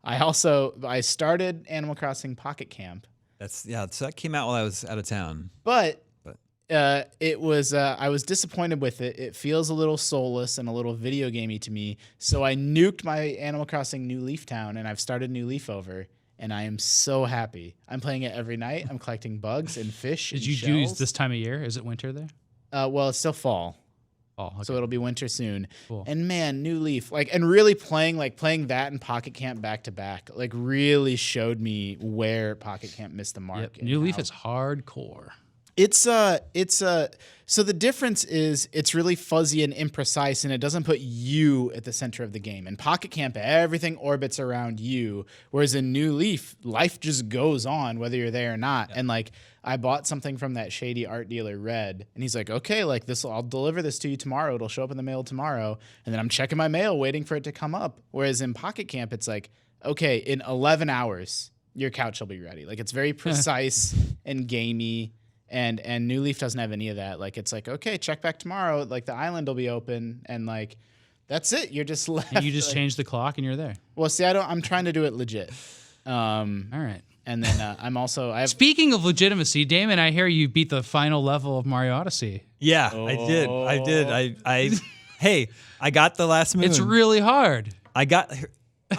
I started Animal Crossing Pocket Camp. So that came out while I was out of town. But it was I was disappointed with it. It feels a little soulless and a little video gamey to me. So I nuked my Animal Crossing New Leaf Town and I've started New Leaf over. And I am so happy. I'm playing it every night. I'm collecting bugs and fish. Did you use this time of year? Is it winter there? Well, it's still fall. Oh, okay. So it'll be winter soon. Cool. And man, New Leaf, and really playing that and Pocket Camp back to back, really showed me where Pocket Camp missed the mark. Yep. New Leaf is hardcore. So the difference is it's really fuzzy and imprecise, and it doesn't put you at the center of the game. In Pocket Camp, everything orbits around you, whereas in New Leaf, life just goes on whether you're there or not. Yeah. And I bought something from that shady art dealer, Red, and he's like, okay, I'll deliver this to you tomorrow. It'll show up in the mail tomorrow. And then I'm checking my mail, waiting for it to come up. Whereas in Pocket Camp, it's like, okay, in 11 hours, your couch will be ready. It's very precise and gamey. And New Leaf doesn't have any of that. It's like, okay, check back tomorrow. The island will be open, and that's it. You're just left. And you just change the clock, and you're there. Well, see, I'm trying to do it legit. All right. And then I'm also. Speaking of legitimacy, Damon, I hear you beat the final level of Mario Odyssey. Yeah, I did. Hey, I got the last moon. It's really hard. I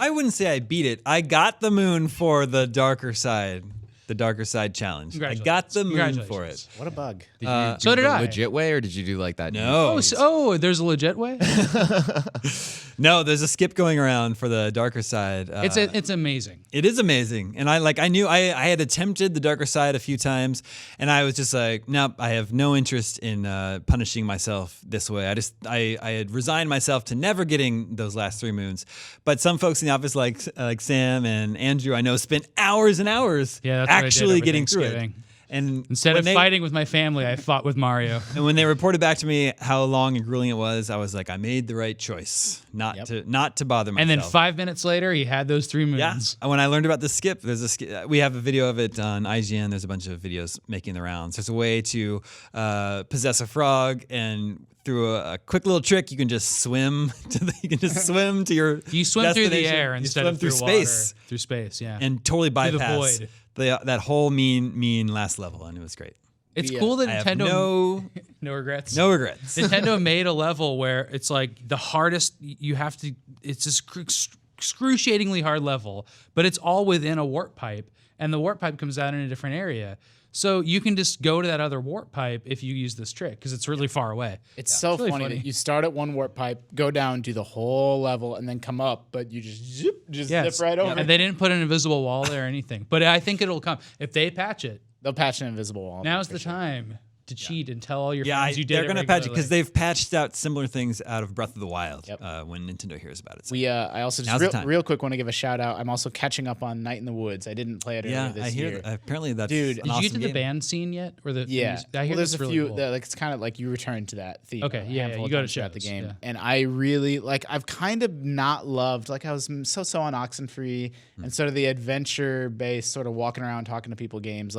wouldn't say I beat it. I got the moon for the darker side. The darker side challenge. I got the moon for it. What a bug. Did you so did I. Legit way, or did you do that? No. There's a legit way? No, there's a skip going around for the darker side. It's amazing. It is amazing. And I knew I had attempted the darker side a few times, and I was just like, nope, I have no interest in punishing myself this way. I had resigned myself to never getting those last 3 moons. But some folks in the office, like Sam and Andrew, I know spent hours and hours actually getting through it. And instead of fighting with my family, I fought with Mario. And when they reported back to me how long and grueling it was, I was like, I made the right choice not to bother myself. And then 5 minutes later, he had those 3 moons. Yeah. When I learned about the skip, there's a skip. We have a video of it on IGN. There's a bunch of videos making the rounds. There's a way to possess a frog, and through a quick little trick, you can just swim to your. You swim through the air instead of through space. Water. Through space, yeah. And totally bypass the void. That whole mean last level, and it was great. It's cool that Nintendo. No regrets. Nintendo made a level where it's the hardest. It's this excruciatingly hard level, but it's all within a warp pipe, and the warp pipe comes out in a different area. So you can just go to that other warp pipe if you use this trick because it's really far away. It's really funny that you start at one warp pipe, go down, do the whole level, and then come up, but you just zip right over. And they didn't put an invisible wall there or anything. But I think it'll come. If they patch it. They'll patch an invisible wall. Now's the time to cheat and tell all your friends you did it. They're going to patch it because they've patched out similar things out of Breath of the Wild when Nintendo hears about it. So I also just real quick want to give a shout out. I'm also catching up on Night in the Woods. I didn't play it earlier this year. Apparently that's Did an you awesome get to the game. band scene yet? Or the I hear there's a really few. cool. It's kind of like you return to that theme. Okay, you go to shows, the game, yeah. and I really I've kind of not loved. I was so on Oxenfree and sort of the adventure based sort of walking around talking to people games.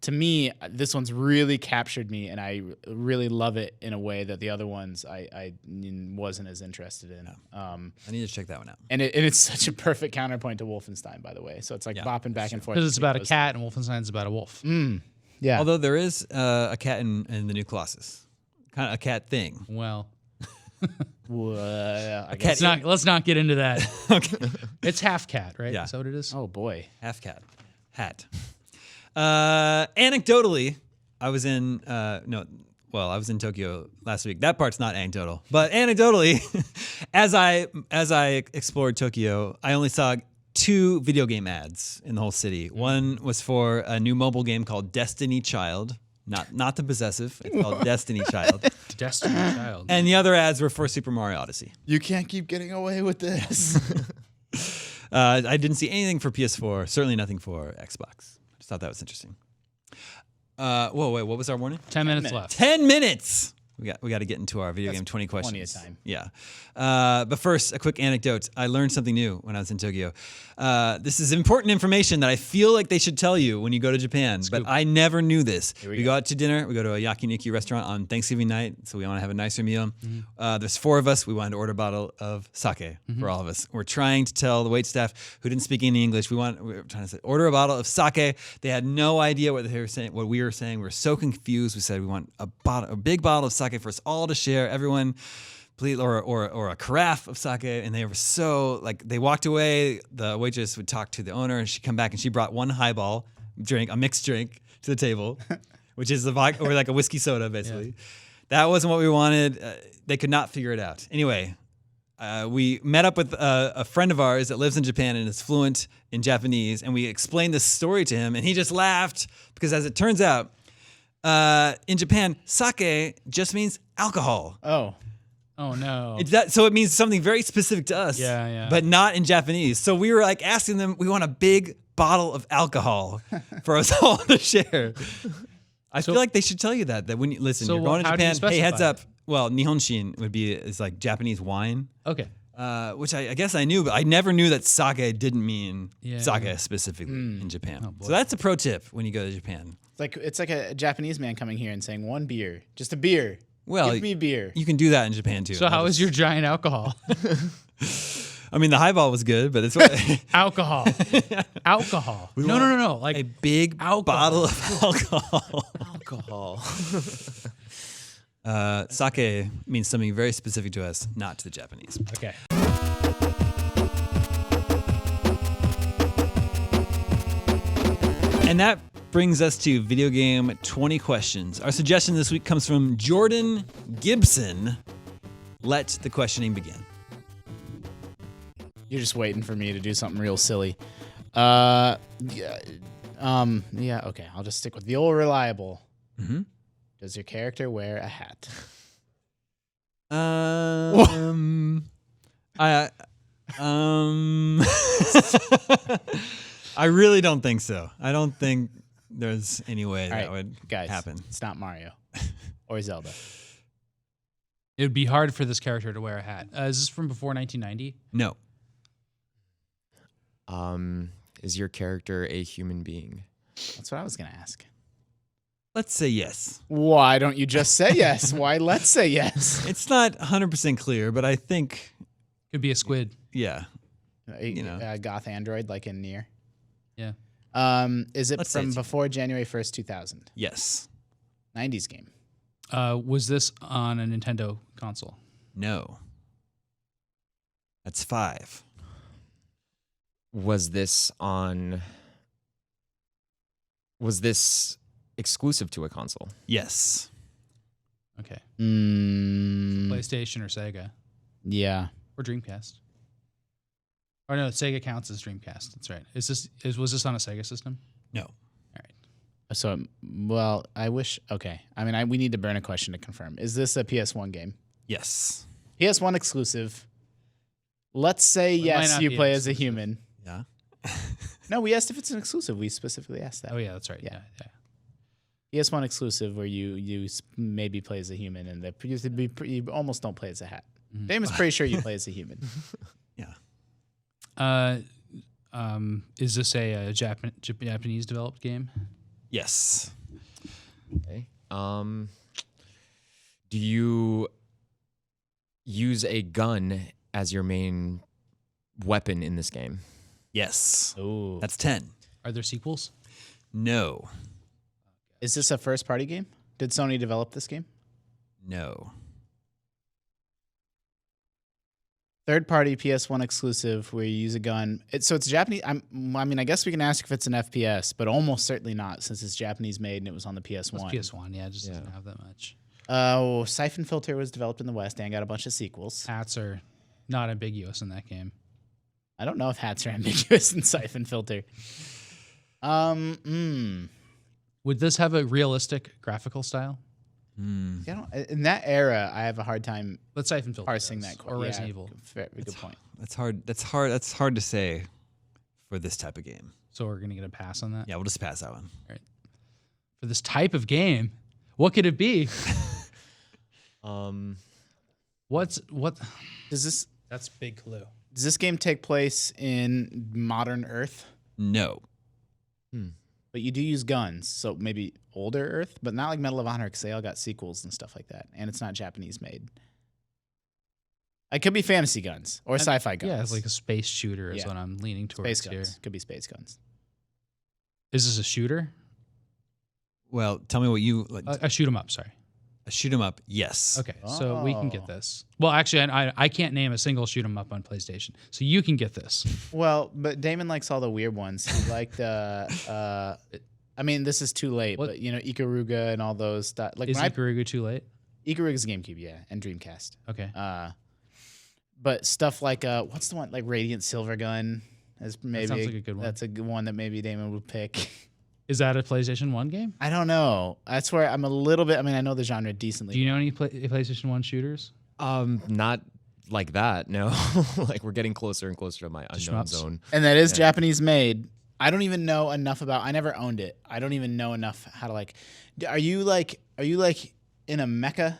To me, this one's really captured me, and I really love it in a way that the other ones I wasn't as interested in. I need to check that one out. And it's such a perfect counterpoint to Wolfenstein, by the way. So it's bopping back and forth. Because it's about a cat, and Wolfenstein's about a wolf. Yeah. Although there is a cat in the new Colossus, kind of a cat thing. Well, I Let's guess. not get into that. Okay. It's half cat, right? Yeah. Is that what it is? Oh boy. Half cat. Hat. Anecdotally, I was in I was in Tokyo last week. That part's not anecdotal. But anecdotally, as I explored Tokyo, I only saw 2 video game ads in the whole city. One was for a new mobile game called Destiny Child. Not the possessive. It's called Destiny Child. Destiny Child. And the other ads were for Super Mario Odyssey. You can't keep getting away with this. I didn't see anything for PS4. Certainly nothing for Xbox. Just thought that was interesting. Wait, what was our warning? 10 minutes left. 10 minutes. We got to get into our video game 20 questions. Plenty of time. Yeah. But first, a quick anecdote. I learned something new when I was in Tokyo. This is important information that I feel like they should tell you when you go to Japan, but I never knew this. We go out to dinner. We go to a yakiniku restaurant on Thanksgiving night, so we want to have a nicer meal. There's 4 of us. We wanted to order a bottle of sake for all of us. We're trying to tell the waitstaff who didn't speak any English, we were trying to say, order a bottle of sake. They had no idea what they were saying, what we were saying. We were so confused. We said we want a big bottle of sake for us all to share. Everyone, please, or a carafe of sake. And they were so they walked away. The waitress would talk to the owner, and she'd come back, and she brought one highball drink, a mixed drink, to the table, which is or like a whiskey soda basically. Yeah. That wasn't what we wanted. They could not figure it out. Anyway, we met up with a friend of ours that lives in Japan and is fluent in Japanese, and we explained this story to him, and he just laughed because, as it turns out, in Japan, sake just means alcohol. Oh no. So it means something very specific to us, but not in Japanese. So we were asking them, we want a big bottle of alcohol for us all to share. I feel like they should tell you that when you listen, you're going to Japan, hey, heads up. Well, Nihonshin is like Japanese wine. Okay. Which I guess I knew, but I never knew that sake didn't mean sake specifically in Japan. So that's a pro tip when you go to Japan. It's like a Japanese man coming here and saying 1 beer, just a beer. Well, give me beer. You can do that in Japan too. So how is your giant alcohol? I mean, the highball was good, but it's what alcohol. Alcohol. No. Like a big bottle of alcohol. Sake means something very specific to us, not to the Japanese. Okay. And that brings us to video game 20 questions. Our suggestion this week comes from Jordan Gibson. Let the questioning begin. You're just waiting for me to do something real silly. Okay. I'll just stick with the old reliable. Mm-hmm. Does your character wear a hat? I really don't think so. I don't think there's any way that would happen. It's not Mario or Zelda. It would be hard for this character to wear a hat. Is this from before 1990? No. Is your character a human being? That's what I was going to ask. Let's say yes. Why don't you just say yes? Why let's say yes? It's not 100% clear, but I think... Could be a squid. Yeah. A goth android like in Nier? Yeah. Is it from before January 1st, 2000? Yes. 90s game. Was this on a Nintendo console? No. That's 5. Was this exclusive to a console? Yes. Okay. PlayStation or Sega? Yeah. Or Dreamcast? Or no, Sega counts as Dreamcast. That's right. Was this on a Sega system? No. All right. So, well, I wish. Okay. I mean, we need to burn a question to confirm. Is this a PS1 game? Yes. PS1 exclusive. Let's say yes, you play as a human. Yeah. No, we asked if it's an exclusive. We specifically asked that. Oh yeah, that's right. Yeah. PS1 exclusive where you maybe play as a human and you almost don't play as a hat. Mm-hmm. Dame is pretty sure you play as a human. Yeah. Is this a Japanese developed game? Yes. Okay. Do you use a gun as your main weapon in this game? Yes. Ooh. That's 10. Are there sequels? No. Is this a first party game? Did Sony develop this game? No. Third-party PS1 exclusive where you use a gun. So it's Japanese. I mean, I guess we can ask if it's an FPS, but almost certainly not since it's Japanese made and it was on the PS1. It's PS1, yeah, it just doesn't have that much. Siphon Filter was developed in the West and got a bunch of sequels. Hats are not ambiguous in that game. I don't know if hats are ambiguous in Siphon Filter. Would this have a realistic graphical style? In that era, I have a hard time Let's Siphon Filter parsing that. or Resident Evil. Very good point. That's hard. That's hard to say for this type of game. So we're gonna get a pass on that. Yeah, we'll just pass that one. Right. For this type of game, what could it be? What? Does this That's a big clue. Does this game take place in modern Earth? No. But you do use guns, so maybe older Earth, but not like Medal of Honor because they all got sequels and stuff like that, and it's not Japanese made. It could be fantasy guns or sci-fi guns. Yeah, it's like a space shooter is Yeah. what I'm leaning towards space here. guns. Could be space guns. Is this a shooter? Well, tell me what you like. A shoot 'em up. Sorry. Shoot 'em up. Yes. Okay, so we can get this. Well, actually, I can't name a single shoot 'em up on PlayStation, so you can get this. Well, but Damon likes all the weird ones. He liked I mean, this is too late, but Ikaruga and all those stuff. Like Is Ikaruga too late? Ikaruga's GameCube, yeah, and Dreamcast. Okay. But stuff like what's the one like Radiant Silvergun is maybe sounds like a good one. That's a good one that maybe Damon would pick. Is that a PlayStation 1 game? I don't know. That's where I'm a little bit. I mean, I know the genre decently. Do you know any PlayStation 1 shooters? Not like that. No, like we're getting closer and closer to my unknown shmups? zone. And that is Japanese made. I don't even know enough about. I never owned it. I don't even know enough how to like. Are you like in a mecha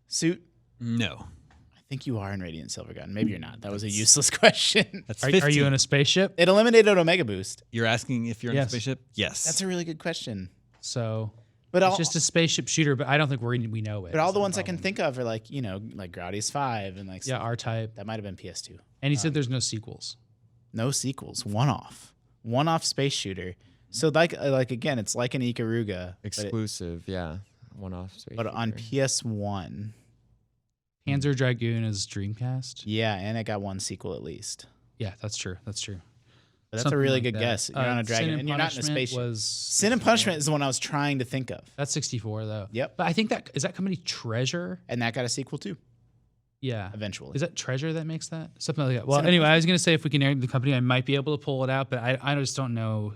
suit? No. I think you are in Radiant Silvergun. Maybe you're not. That was a useless question. That's Are 15. you in a spaceship? It eliminated Omega Boost. You're asking if you're in a Yes. spaceship? Yes. That's a really good question. So But it's just a spaceship shooter, but I don't think we know it. But all That's the the ones I can problem. think of are like like Gradius 5 and like Yeah, R-Type. that might have been PS2. And he said there's no sequels. No sequels. One off space shooter. So like again, it's like an Ikaruga, Exclusive, yeah. One-off space. but on shooter. PS1. Panzer Dragoon is Dreamcast. Yeah, and it got one sequel at least. Yeah, that's true. That's true. But that's Something a really like good that. guess. You're on a Sin dragon, and and you're not in a Punishment spaceship. Was Sin and Punishment is the one I was trying to think of, That's 64 though. Yep. But I think is that company Treasure? and that got a sequel too. Yeah. Eventually. Is that Treasure that makes that? Something like that. Well, Sin and anyway, I was gonna say if we can name the company, I might be able to pull it out, but I just don't know.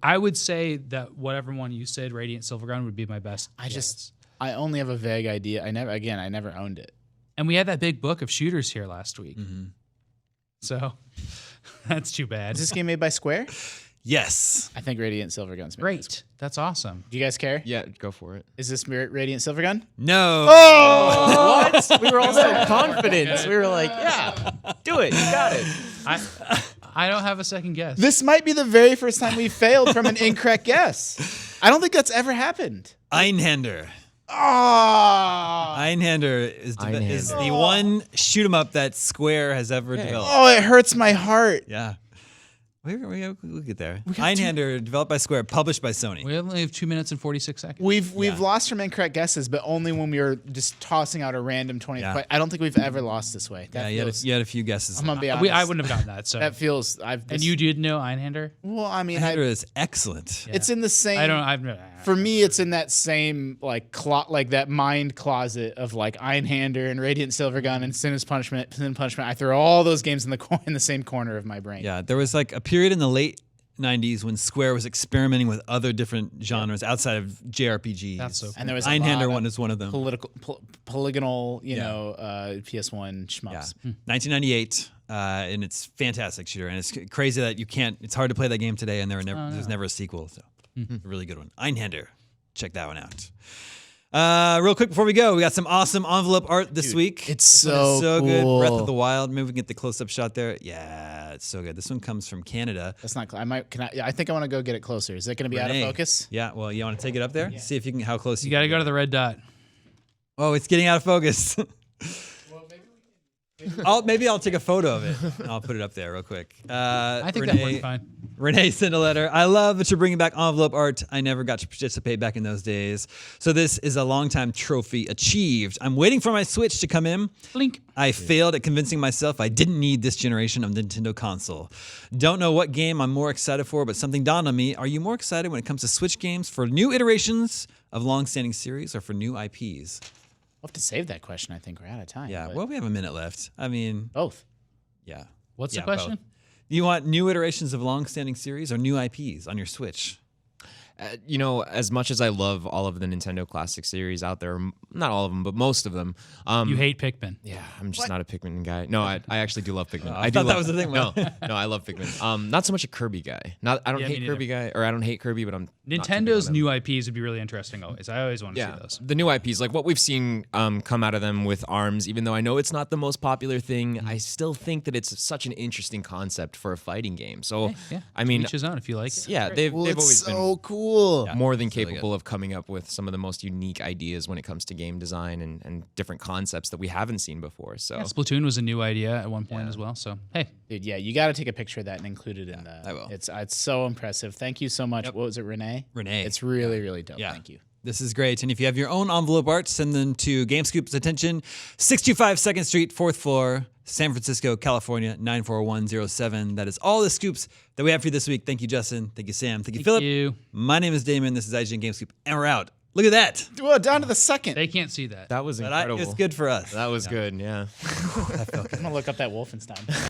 I would say that whatever one you said, Radiant Silvergun, would be my best. I only have a vague idea. I never owned it. And we had that big book of shooters here last week. Mm-hmm. So that's too bad. Is this game made by Square? Yes. I think Radiant Silvergun's made by Great. Square. That's awesome. Do you guys care? Yeah, go for it. Is this Radiant Silvergun? No. What? We were all so confident. We were like, yeah, do it. You got it. I don't have a second guess. This might be the very first time we failed from an incorrect guess. I don't think that's ever happened. Einhander. Oh, Einhander is the one shoot 'em up that Square has ever developed. oh, it hurts my heart. Yeah. We'll get there. Einhander, developed by Square, published by Sony. We only have 2 minutes and 46 seconds. We've lost from incorrect guesses, but only when we were just tossing out a random 20th. Yeah. But I don't think we've ever lost this way. Yeah, you had a few guesses. I'm gonna be honest. I wouldn't have gotten that. So That feels. and you did know Einhander? Well, I mean, Einhander is excellent. it's in the same. For me, it's in that same like that mind closet of like Einhander and Radiant Silvergun and Sin and Punishment. I throw all those games in the same corner of my brain. Yeah, there was like a period in the late 90s when Square was experimenting with other different genres outside of JRPGs. That's so cool. And there was Einhander one is one of them. polygonal, PS1 shmups. Yeah. 1998, and it's fantastic shooter, and it's crazy that it's hard to play that game today, and there's never a sequel. So, a really good one. Einhander, check that one out. Real quick before we go, we got some awesome envelope art this week. It's so good. cool. Breath of the Wild. Maybe we can get the close-up shot there. Yeah, it's so good. This one comes from Canada. That's not. I think I want to go get it closer. Is that going to be out of Renee. focus? Yeah. Well, you want to take it up there? See if you can. How close You got to go to the red dot. Oh, it's getting out of focus. Maybe I'll take a photo of it. And I'll put it up there real quick. I think that worked fine. Renee sent a letter. I love that you're bringing back envelope art. I never got to participate back in those days. So this is a longtime trophy achieved. I'm waiting for my Switch to come in. Blink. I failed at convincing myself I didn't need this generation of Nintendo console. Don't know what game I'm more excited for, but something dawned on me. Are you more excited when it comes to Switch games for new iterations of long-standing series or for new IPs? We'll have to save that question. I think we're out of time. Yeah, well, we have a minute left. I mean, both. Yeah. What's the question? Both. Do you want new iterations of long-standing series or new IPs on your Switch? As much as I love all of the Nintendo classic series out there, not all of them, but most of them. You hate Pikmin. Yeah, I'm just not a Pikmin guy. No, I actually do love Pikmin. I thought that was the thing. No, I love Pikmin. Not so much a Kirby guy. I don't hate Kirby guy, or I don't hate Kirby, but I'm Nintendo new IPs would be really interesting always. I always want to see those. The new IPs, like what we've seen come out of them with ARMS, even though I know it's not the most popular thing, I still think that it's such an interesting concept for a fighting game. So, I mean, each his own if you like it. Yeah, they've always been so cool. More than capable of coming up with some of the most unique ideas when it comes to game design and different concepts that we haven't seen before. So Splatoon was a new idea at one point as well. So hey, dude, you got to take a picture of that and include it in the. I will. It's so impressive. Thank you so much. Yep. What was it, Renee? Renee. It's really dope. Yeah. Thank you. This is great. And if you have your own envelope art, send them to GameScoop's attention, 625 2nd Street, 4th floor, San Francisco, California, 94107. That is all the scoops that we have for you this week. Thank you, Justin. Thank you, Sam. Thank you, Philip. You. My name is Damon. This is IGN GameScoop, and we're out. Look at that. Well, down to the second. They can't see that. that was incredible. It's good for us. That was good, yeah. I'm going to look up that Wolfenstein.